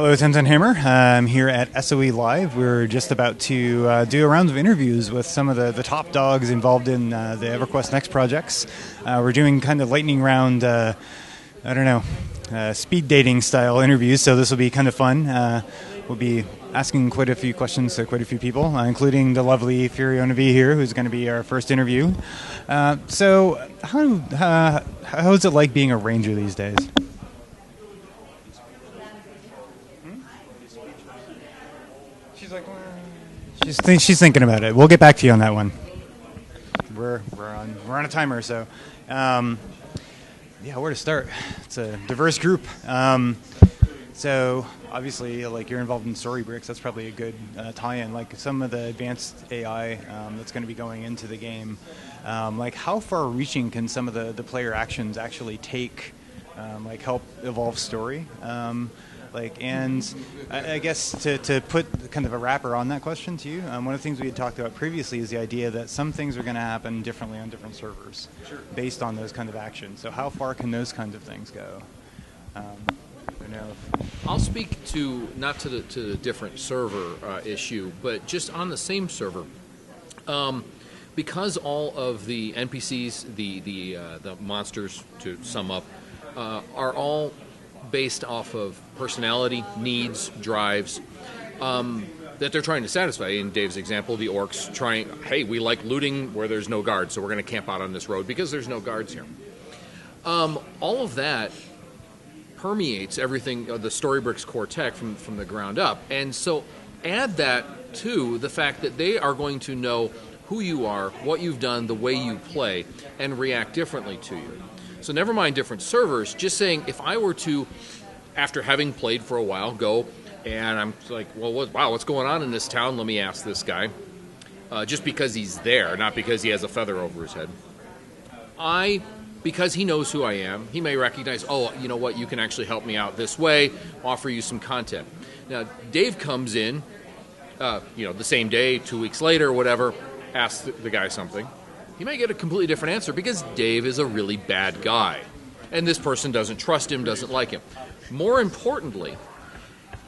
Hello, Tenzin Hammer. I'm here at SOE Live. We're just about to do a round of interviews with some of the top dogs involved in the EverQuest Next projects. We're doing kind of lightning round, speed dating style interviews, so this will be kind of fun. We'll be asking quite a few questions to quite a few people, including the lovely Fiona V here, who's going to be our first interview. So how is it like being a ranger these days? She's thinking about it. We'll get back to you on that one. We're on a timer, so where to start? It's a diverse group. So obviously, like, you're involved in Storybricks. That's probably a good tie-in. Like some of the advanced AI that's going to be going into the game. Like, how far-reaching can some of the player actions actually take? Like, help evolve story. And I guess to put kind of a wrapper on that question to you, one of the things we had talked about previously is the idea that some things are going to happen differently on different servers, based on those kind of actions. So how far can those kinds of things go? I'll speak to not to the different server issue, but just on the same server, because all of the NPCs, the monsters, to sum up, are all based off of personality, needs, drives that they're trying to satisfy. In Dave's example, the orcs hey, we like looting where there's no guards, so we're going to camp out on this road because there's no guards here. All of that permeates everything, the Storybricks core tech from the ground up. And so add that to the fact that they are going to know who you are, what you've done, the way you play, and react differently to you. So never mind different servers, just saying, if I were to, after having played for a while, go and I'm like, well, what's going on in this town? Let me ask this guy. Just because he's there, not because he has a feather over his head. Because he knows who I am, he may recognize, oh, you know what, you can actually help me out this way, offer you some content. Now, Dave comes in, the same day, 2 weeks later, whatever, asks the guy something. He may get a completely different answer because Dave is a really bad guy. And this person doesn't trust him, doesn't like him. More importantly,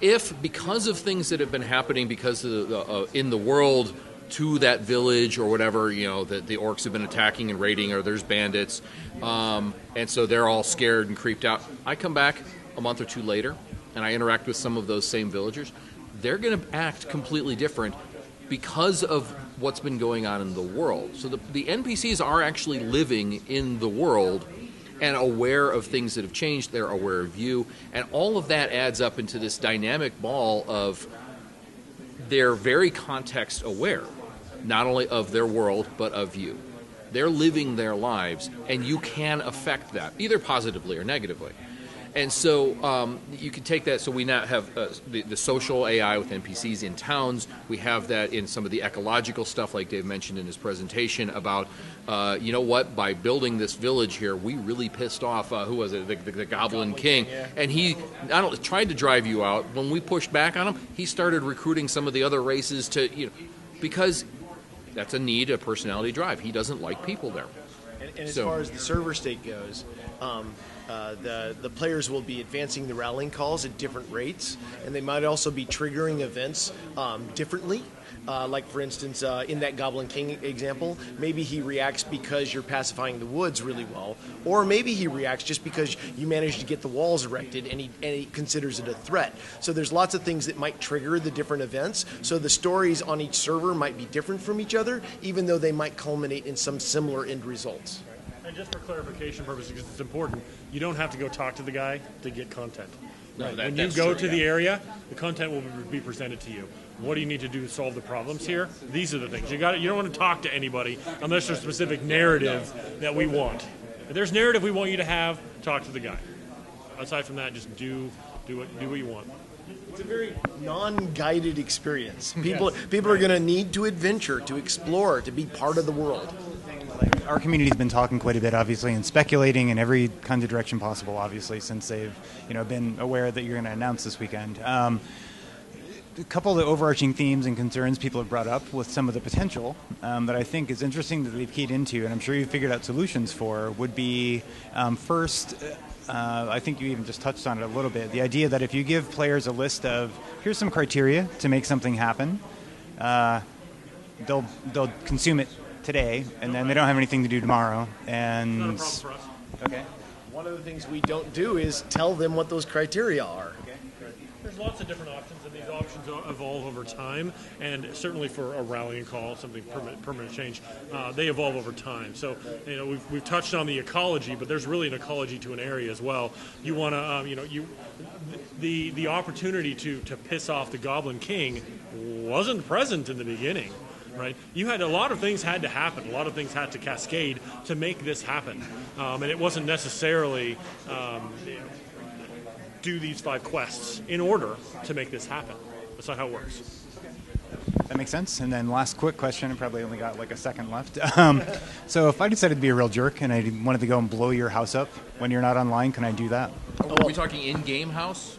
if because of things that have been happening because of in the world to that village or whatever, that the orcs have been attacking and raiding, or there's bandits, and so they're all scared and creeped out. I come back a month or two later, and I interact with some of those same villagers. They're going to act completely different because of what's been going on in the world. So the NPCs are actually living in the world and aware of things that have changed. They're aware of you, and all of that adds up into this dynamic ball of they're very context aware, not only of their world, but of you. They're living their lives, and you can affect that, either positively or negatively. And so you can take that. So we now have the social AI with NPCs in towns. We have that in some of the ecological stuff, like Dave mentioned in his presentation about, by building this village here, we really pissed off, who was it, the Goblin King. Yeah. And he not only tried to drive you out. When we pushed back on him, he started recruiting some of the other races to, because that's a personality drive. He doesn't like people there. And as far as the server state goes, the players will be advancing the rallying calls at different rates, and they might also be triggering events differently. Like, for instance, in that Goblin King example, maybe he reacts because you're pacifying the woods really well, or maybe he reacts just because you managed to get the walls erected and he considers it a threat. So there's lots of things that might trigger the different events. So the stories on each server might be different from each other, even though they might culminate in some similar end results. And just for clarification purposes, because it's important, you don't have to go talk to the guy to get content. No, right. When you go to the area, the content will be presented to you. What do you need to do to solve the problems here? These are the things. You don't want to talk to anybody unless there's a specific narrative that we want. If there's narrative we want you to have, talk to the guy. Aside from that, just do what you want. It's a very non-guided experience. People are going to need to adventure, to explore, to be part of the world. Our community's been talking quite a bit, obviously, and speculating in every kind of direction possible, obviously, since they've been aware that you're going to announce this weekend. a couple of the overarching themes and concerns people have brought up with some of the potential that I think is interesting that they've keyed into, and I'm sure you've figured out solutions for, would be first, I think you even just touched on it a little bit, the idea that if you give players a list of, here's some criteria to make something happen, they'll consume it today, and then they don't have anything to do tomorrow. And Not a problem for us. okay. One of the things we don't do is tell them what those criteria are. There's lots of different options, and these options evolve over time. And certainly for a rallying call, something permanent change, they evolve over time. So, we've touched on the ecology, but there's really an ecology to an area as well. You want to, the opportunity to piss off the Goblin King wasn't present in the beginning. Right, you had a lot of things had to happen. A lot of things had to cascade to make this happen, and it wasn't necessarily do these 5 quests in order to make this happen. That's not how it works. That makes sense. And then last quick question, I probably only got like a second left. So if I decided to be a real jerk and I wanted to go and blow your house up when you're not online, can I do that? Are we talking in-game house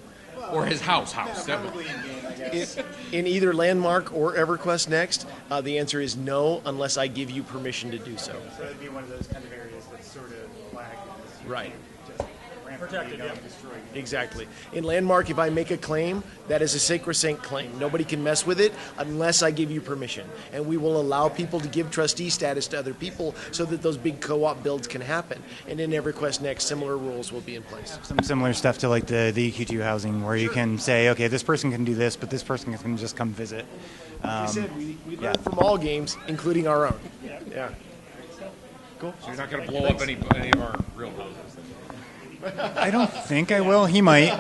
or his house? Probably in-game, I guess. In either Landmark or EverQuest Next, the answer is no, unless I give you permission to do so. So it'd be one of those kind of areas that's sort of flagged as Right. just Protected, yeah. destroyed. Exactly. In Landmark, if I make a claim, that is a sacrosanct claim. Nobody can mess with it unless I give you permission. And we will allow people to give trustee status to other people so that those big co-op builds can happen. And in EverQuest Next, similar rules will be in place. Some similar stuff to like the EQ2 housing, where you can say, okay, this person can do this, but this person can just come visit. Like you said, we learn from all games, including our own. Yeah. So you're not going to blow up any of our real houses. I don't think I will. He might.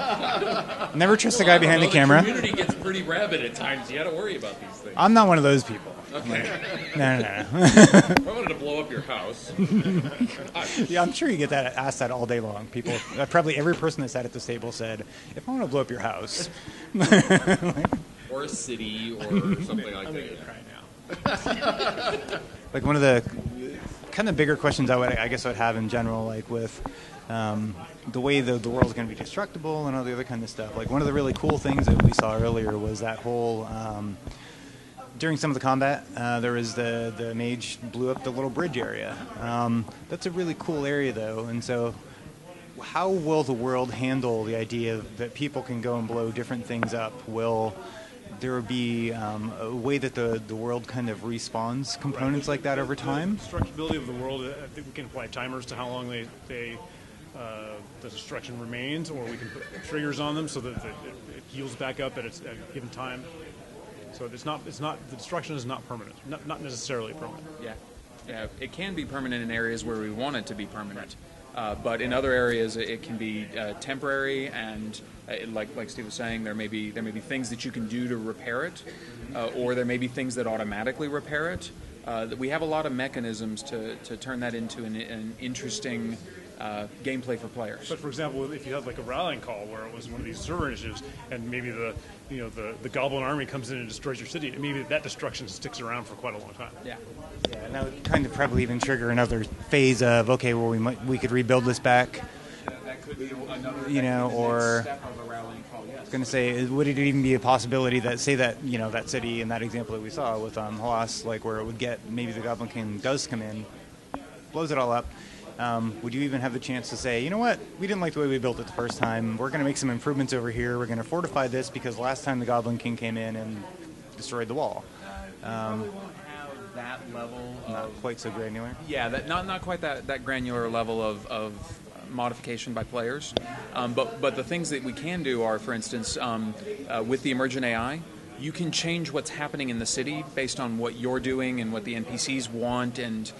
Never trust the guy behind the camera. The community gets pretty rabid at times. You got to worry about these things. I'm not one of those people. Okay. No. If I wanted to blow up your house. Yeah, I'm sure you get that asked that all day long. People, probably every person that sat at this table said, "If I want to blow up your house," Or a city or something like that. like one of the kind of bigger questions I guess I would have in general, like with the way the world's going to be destructible and all the other kind of stuff. Like one of the really cool things that we saw earlier was that whole during some of the combat, there was the mage blew up the little bridge area. That's a really cool area though, and so how will the world handle the idea that people can go and blow different things up? Will there be a way that the world kind of respawns components like that over time? The destructibility of the world, I think we can apply timers to how long the destruction remains, or we can put triggers on them so that it heals back up at a given time. So the destruction is not permanent, not necessarily permanent. Yeah, it can be permanent in areas where we want it to be permanent. But in other areas, it can be temporary, and like Steve was saying, there may be things that you can do to repair it, or there may be things that automatically repair it. That we have a lot of mechanisms to turn that into an interesting gameplay for players. But for example, if you have like a rallying call where it was one of these server initiatives, and maybe the Goblin army comes in and destroys your city, maybe that destruction sticks around for quite a long time. Yeah. Yeah, and that would kind of probably even trigger another phase of, okay, well, we could rebuild this back. That could be another or step of a rallying call, yes. I was going to say, would it even be a possibility that, say that, that city in that example that we saw with Halas, like where it would get, maybe the Goblin King does come in, blows it all up, would you even have the chance to say, you know what, we didn't like the way we built it the first time, we're going to make some improvements over here, we're going to fortify this because last time the Goblin King came in and destroyed the wall. Probably won't have that level Not of... quite so granular. Yeah, not quite that granular level of modification by players. But the things that we can do are, for instance, with the emergent AI, you can change what's happening in the city based on what you're doing and what the NPCs want and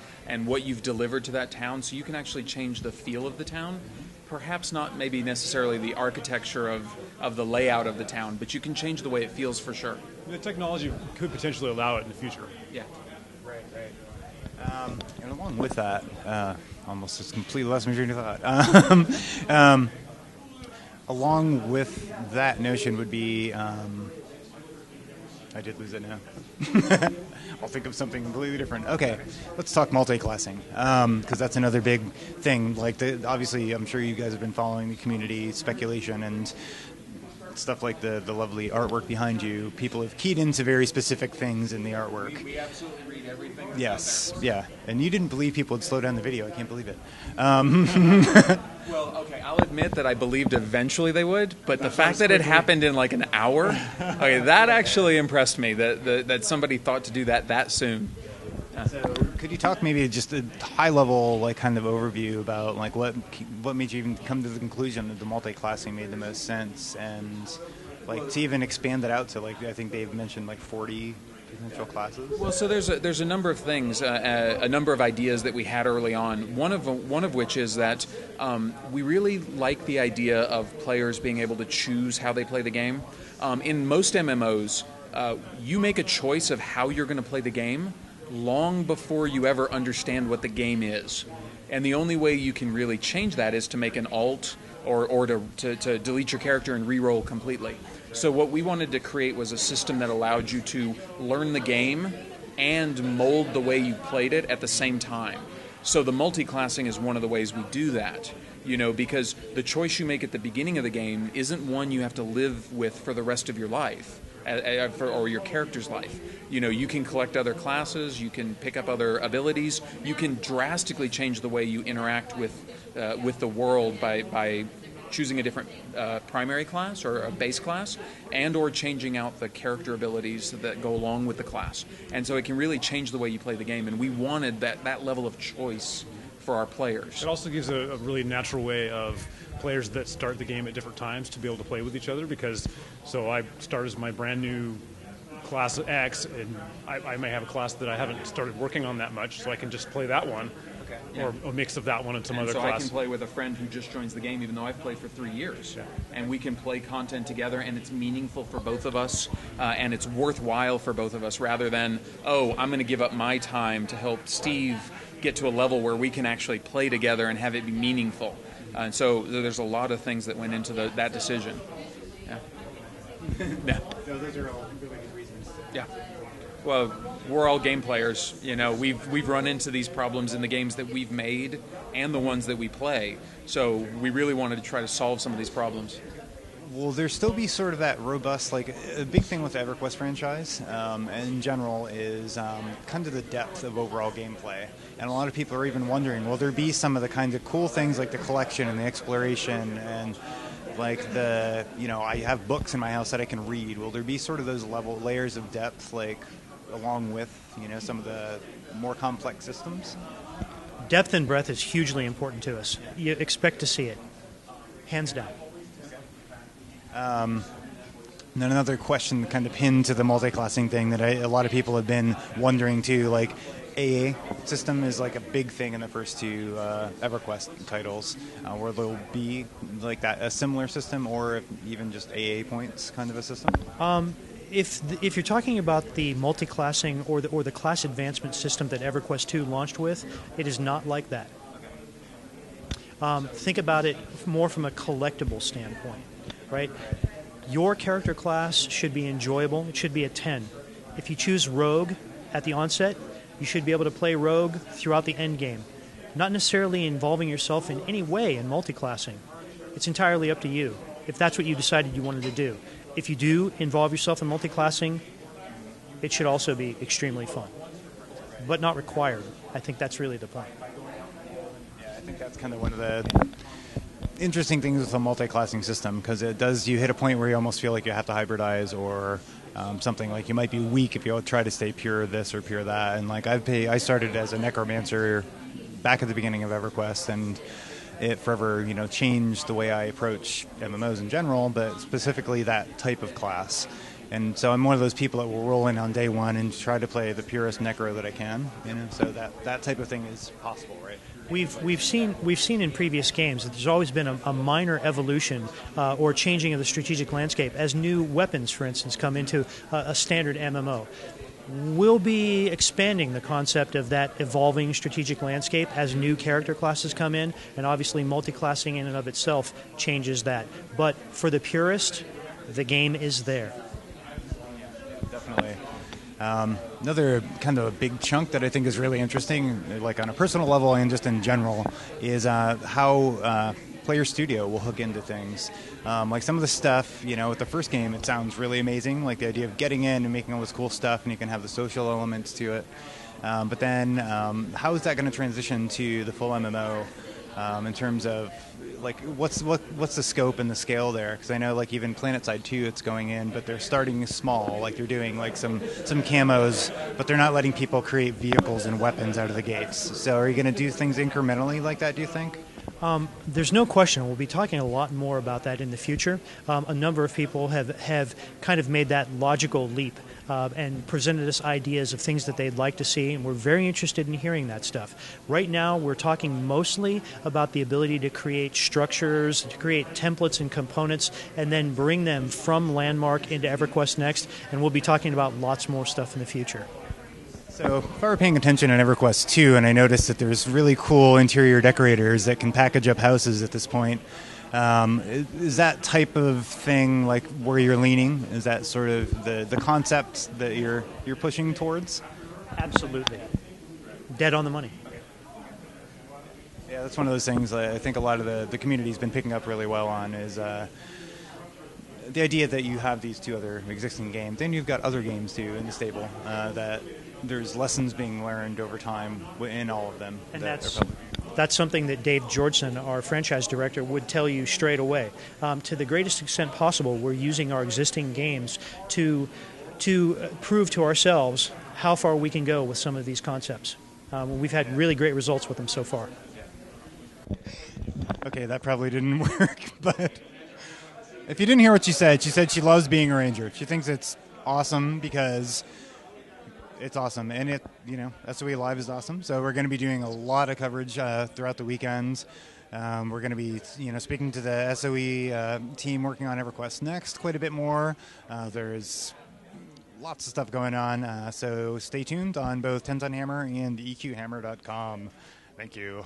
what you've delivered to that town. So you can actually change the feel of the town. Perhaps not maybe necessarily the architecture of the layout of the town, but you can change the way it feels for sure. The technology could potentially allow it in the future. Yeah. Right. And along with that, almost just completely lost my train of thought. Along with that notion would be, I did lose it now. I'll think of something completely different. Okay, let's talk multi-classing, because that's another big thing. Like, obviously, I'm sure you guys have been following the community speculation, and stuff like the lovely artwork behind you, people have keyed into very specific things in the artwork. We absolutely read everything. Yes, yeah. And you didn't believe people would slow down the video. I can't believe it. Well, okay, I'll admit that I believed eventually they would, but the fact that it happened in like an hour, okay, that actually impressed me, that somebody thought to do that soon. So could you talk maybe just a high-level, like, kind of overview about, like, what made you even come to the conclusion that the multi-classing made the most sense, and, like, to even expand that out to, like, I think they've mentioned, like, 40 potential classes? Well, so there's a number of things, a number of ideas that we had early on. One of which is that we really like the idea of players being able to choose how they play the game. In most MMOs, you make a choice of how you're going to play the game long before you ever understand what the game is. And the only way you can really change that is to make an alt or to delete your character and re-roll completely. So what we wanted to create was a system that allowed you to learn the game and mold the way you played it at the same time. So the multi-classing is one of the ways we do that, because the choice you make at the beginning of the game isn't one you have to live with for the rest of your life. Or your character's life. You can collect other classes, you can pick up other abilities, you can drastically change the way you interact with the world by choosing a different primary class or a base class, and or changing out the character abilities that go along with the class. And so it can really change the way you play the game, and we wanted that level of choice for our players. It also gives a really natural way of players that start the game at different times to be able to play with each other, because so I start as my brand new class X, and I may have a class that I haven't started working on that much, so I can just play that one, or a mix of that one and some other class. So I can play with a friend who just joins the game, even though I've played for 3 years. Yeah. And we can play content together, and it's meaningful for both of us, and it's worthwhile for both of us, rather than, I'm going to give up my time to help Steve get to a level where we can actually play together and have it be meaningful. And so there's a lot of things that went into that decision. Yeah. Yeah. So those are all really good reasons. Yeah. Well, we're all game players. We've run into these problems in the games that we've made and the ones that we play. So we really wanted to try to solve some of these problems. Will there still be sort of that robust, like, a big thing with the EverQuest franchise in general is kind of the depth of overall gameplay. And a lot of people are even wondering, will there be some of the kinds of cool things like the collection and the exploration and like I have books in my house that I can read. Will there be sort of those layers of depth, like, along with, some of the more complex systems? Depth and breadth is hugely important to us. You expect to see it, hands down. And then another question kind of pinned to the multi-classing thing that a lot of people have been wondering too, like AA system is like a big thing in the first two EverQuest titles, where there'll be like that a similar system, or even just AA points kind of a system. If you're talking about the multi-classing or the class advancement system that EverQuest 2 launched with, it is not like that. Think about it more from a collectible standpoint, right? Your character class should be enjoyable. It should be a 10. If you choose Rogue at the onset, you should be able to play Rogue throughout the end game. Not necessarily involving yourself in any way in multi-classing. It's entirely up to you, if that's what you decided you wanted to do. If you do involve yourself in multi-classing, it should also be extremely fun, but not required. I think that's really the point. Yeah, I think that's kind of one of the interesting things with a multi-classing system, because you hit a point where you almost feel like you have to hybridize, or something like you might be weak if you try to stay pure this or pure that. And like I started as a necromancer back at the beginning of EverQuest, and it forever, changed the way I approach MMOs in general, but specifically that type of class. And so I'm one of those people that will roll in on day one and try to play the purest necro that I can. So that type of thing is possible, right? We've seen in previous games that there's always been a minor evolution or changing of the strategic landscape as new weapons, for instance, come into a standard MMO. We'll be expanding the concept of that evolving strategic landscape as new character classes come in, and obviously multi-classing in and of itself changes that. But for the purist, the game is there. Definitely. Another kind of a big chunk that I think is really interesting, like on a personal level and just in general, is how Player Studio will hook into things. Like some of the stuff, with the first game, it sounds really amazing. Like the idea of getting in and making all this cool stuff, and you can have the social elements to it. But then, how is that going to transition to the full MMO in terms of like what's the scope and the scale there? Because I know like even PlanetSide 2, it's going in, but they're starting small. Like they're doing like some camos, but they're not letting people create vehicles and weapons out of the gates. So are you going to do things incrementally like that, do you think? There's no question. We'll be talking a lot more about that in the future. A number of people have kind of made that logical leap and presented us ideas of things that they'd like to see, and we're very interested in hearing that stuff. Right now, we're talking mostly about the ability to create structures, to create templates and components, and then bring them from Landmark into EverQuest Next, and we'll be talking about lots more stuff in the future. So if I were paying attention in EverQuest 2 and I noticed that there's really cool interior decorators that can package up houses at this point, is that type of thing like where you're leaning? Is that sort of the concept that you're pushing towards? Absolutely. Dead on the money. Yeah, that's one of those things I think a lot of the community's been picking up really well on is the idea that you have these two other existing games, and you've got other games too in the stable that there's lessons being learned over time in all of them. And that's something that Dave Georgeson, our franchise director, would tell you straight away. To the greatest extent possible, we're using our existing games to prove to ourselves how far we can go with some of these concepts. We've had really great results with them so far. Okay, that probably didn't work, but if you didn't hear what she said she loves being a ranger. She thinks it's awesome because it's awesome, and SOE Live is awesome. So we're going to be doing a lot of coverage throughout the weekends. We're going to be, speaking to the SOE team working on EverQuest Next quite a bit more. There's lots of stuff going on, so stay tuned on both 10 Ton Hammer and EQHammer.com. Thank you.